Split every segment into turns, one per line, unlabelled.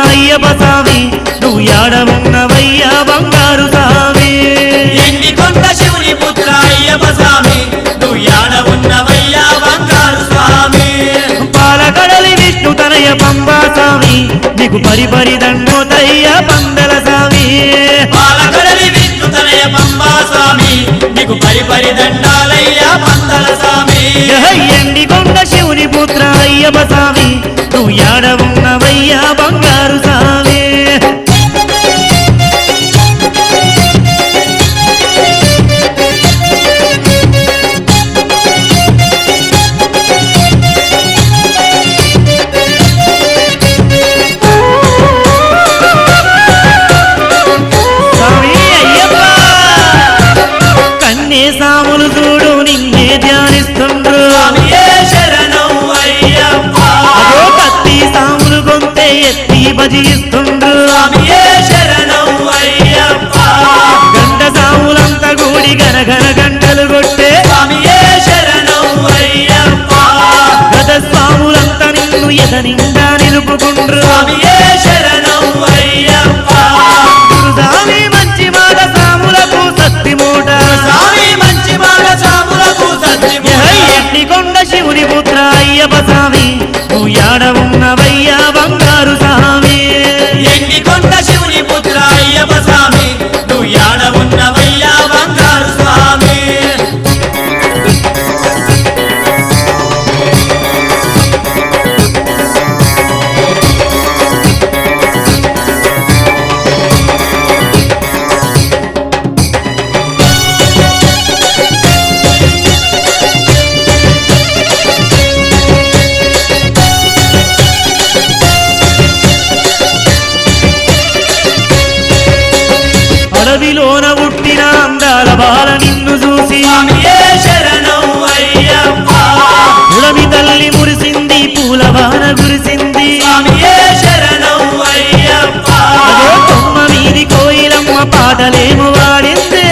అయ్యప్ప స్వామి నువ్వు యాడవున్నవయ్యా బంగారు స్వామి
ఎండికొండ శివుని పుత్ర అయ్యప్ప స్వామి నువ్వు యాడవున్నవయ్యా బంగారు స్వామి
పాలకడలి విష్ణు తనయ పంబా స్వామి నీకు పరిపరి దండోతయ్య పందల స్వామి
పాలకడలి విష్ణు తనయ పంబా స్వామి నీకు పరిపరి దండాలయ్యా పందల స్వామి
ఎండికొండ శివుని పుత్ర అయ్యప్ప స్వామి నువ్వు యాడవున్నవయ్యా బంగారు స్వామి సాములు చూడు నిన్నే ధ్యానిస్తుండ్రు అదో కత్తి సాములు గొంతే ఎత్తి భజిస్తుండ్రు గంట సాములంతా కూడి గనగన గంటలు కొట్టే గత స్వాములంతా నిన్ను ఎదనిండా నిలుపుకుండ్రు గురుస్వామి మంచి మాట సాములకు సత్తి మూట ఎండికొండ శివుని పుత్ర అయ్యప్ప స్వామి నువ్వు యాడవున్నవయ్యా బంగారు స్వామి
ఎండికొండ శివుని పుత్ర అయ్యప్ప స్వామి నువ్వు యాడవున్నవయ్యా బంగారు స్వామి
అడవిలోన పుట్టిన అందాల బాల నిన్ను చూసి ఉడమి తల్లి మురిసింది పూలవాన కురిసింది అదో కొమ్మ మీది కోయిలమ్మ పాటలేము వాడింది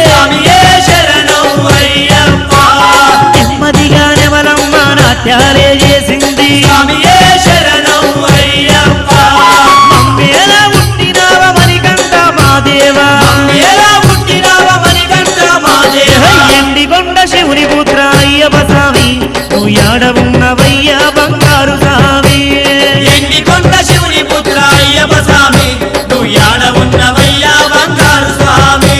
నెమ్మదిగా నెమలమ్మ నాట్యాలే చేసింది మమ్మేలా పుట్టినావ మణికంఠ మాదేవా ఎండికొండ శివుని పుత్ర అయ్యప్ప స్వామి నువ్వు యాడవున్నవయ్యా బంగారు స్వామి
ఎండికొండ శివుని పుత్ర అయ్యప్ప స్వామి నువ్వు యాడవున్నవయ్యా బంగారు స్వామి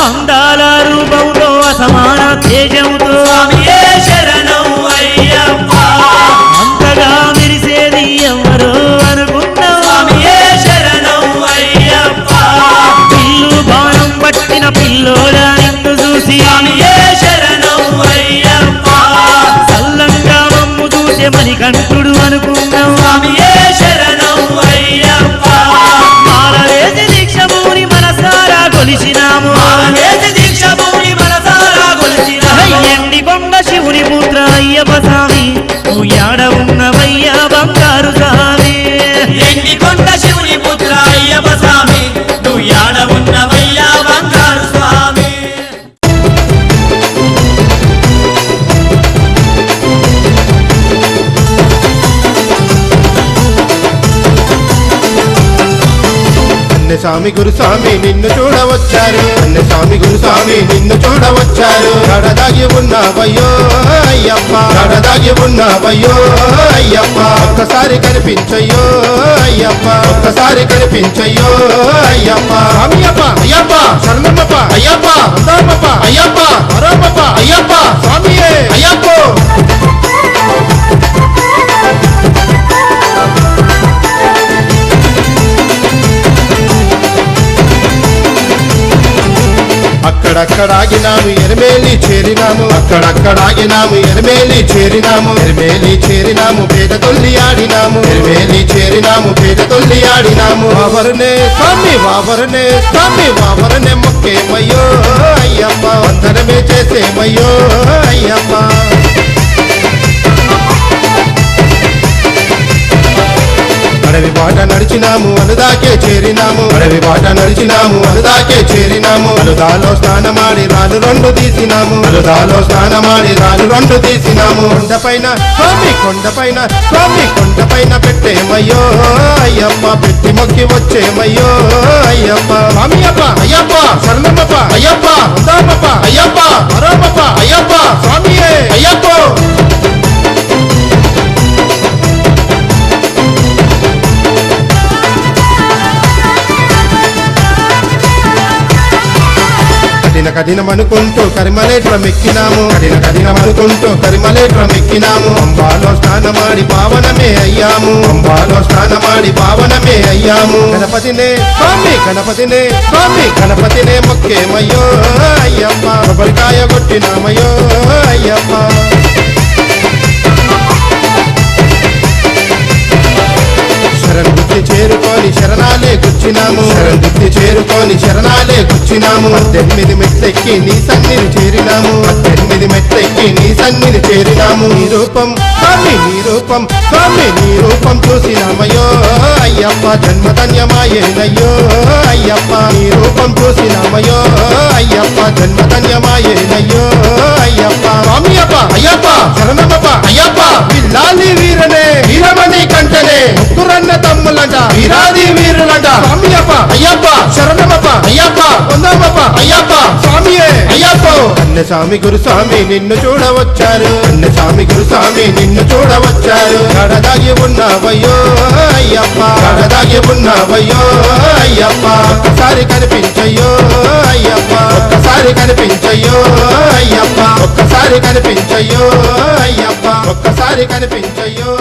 అందాల రూపంలో అసమాన తేజంతో అంతగా మెరిసేది ఎవరో అనుకున్నావు పిల్లు బాణం పట్టిన పిల్లోడా నిన్ను చూసి సల్లంగా మమ్ము చూసే మణికంఠుడు అనుకున్నావు మాలవేసి దీక్షభూని మనసారా కొలిసినాము ఎండికొండ శివుని పుత్ర అయ్యప్ప స్వామి నువ్వు యాడవున్నవయ్యా బంగారు స్వామి
ఎండికొండ శివుని పుత్ర అయ్యప్ప స్వామి నువ్వు యాడవున్నవయ్యా బంగారు స్వామి
స్వామి గురుస్వామి నిన్ను చూడవచ్చారు స్వామి గురుస్వామి నిన్ను చూడవచ్చారు కడదాగి ఉన్నావయ్యో అయ్యప్ప కడదాగి ఉన్నావయ్యో అయ్యప్ప ఒక్కసారి కనిపించయ్యో అయ్యప్ప ఒక్కసారి కనిపించయ్యో అయ్యప్ప స్వామియప్ప అయ్యప్ప శరణమప్ప అయ్యప్ప అందామప్ప అయ్యప్ప పరమప్ప అయ్యప్ప స్వామియే అయ్యప్ప అక్కడక్కడాగినాము ఎరిమేలి చేరినాము అక్కడక్కడాగినాము ఎరిమేలి చేరినాము ఎరిమేలి చేరినాము పేట తొల్లి ఆడినాము ఎరిమేలి చేరినాము పేట తొల్లి ఆడినాము వావరనే స్వామి వావరనే స్వామి వావరనే మొక్కేమయ్యో అయ్యప్ప వందనమే చేసేమయ్యో అయ్యప్ప అడవి బాట నడిచినాము అనుదాకే చేరినాము అడవి బాట నడిచినాము అనుదాకే చేరినాము అలుదాలో స్నానమాడి రాళ్ళు రెండు తీసినాము అలుదాలో స్నానమాడి రాళ్ళు రెండు తీసినాము కొండపైన స్వామి కొండపైన పెట్టేమయ్యో అయ్యప్ప పెట్టి మొక్కి వచ్చేమయ్యో అయ్యప్ప స్వామి అప్ప అయ్యప్ప శరణమప్ప అయ్యప్ప ఉందామప్ప అయ్యప్ప మరోమప్ప అయ్యప్ప స్వామియే అయ్యప్ప కఠినమనుకుంటూ కరిమలేట్రం ఎక్కినాము కఠినమనుకుంటూ కరిమలేట్రం ఎక్కినాము అంబాలో స్నానమాడి పావనమే అయ్యాము అంబాలో స్నానమాడి పావనమే అయ్యాము గణపతినే గణపతినే మొక్కేమయ్యో అయ్యప్ప కొబ్బరికాయ కొట్టినామయ్యో అయ్యప్ప శరణుద్ది చేరుకొని శరణాలే గుచ్చినాము శరణుద్ది చేరుకొని శరణాలే గుచ్చినాము 18 మెట్లెక్కి నీ సన్నిధి చేరినాము 18 మెట్లెక్కి నీ సన్నిధి చేరినాము నీ రూపం స్వామి నీ రూపం చూసినామయ్యో అయ్యప్ప జన్మధన్యమాయేనయ్యో అయ్యప్ప నీ రూపం చూసినామయ్యో అయ్యప్ప జన్మధన్యమాయేనయ్యో అయ్యప్ప స్వామి అప్ప అయ్యప్ప శరణమప్ప అయ్యప్ప విల్లాలి వీరనే వీరమణి కంటనే ముగ్గురన్న తమ్ములంట వీరాది వీరులంట స్వామి అప్ప అయ్యప్ప శరణమప్ప అయ్యప్ప వందమప్ప అయ్యప్ప స్వామియే అయ్యప్ప కన్నస్వామి గురుస్వామి నిన్ను చూడవచ్చారు కన్నస్వామి గురుస్వామి నిన్ను చూడవచ్చారు కడదాగి ఉన్నావయ్యో అయ్యప్ప కడదాగి ఉన్నావయ్యో అయ్యప్ప ఒక్కసారి కనిపించయ్యో అయ్యప్ప ఒక్కసారి కనిపించయ్యో అయ్యప్ప ఒక్కసారి కనిపించయ్యో అయ్యప్ప ఒక్కసారి కనిపించయ్యో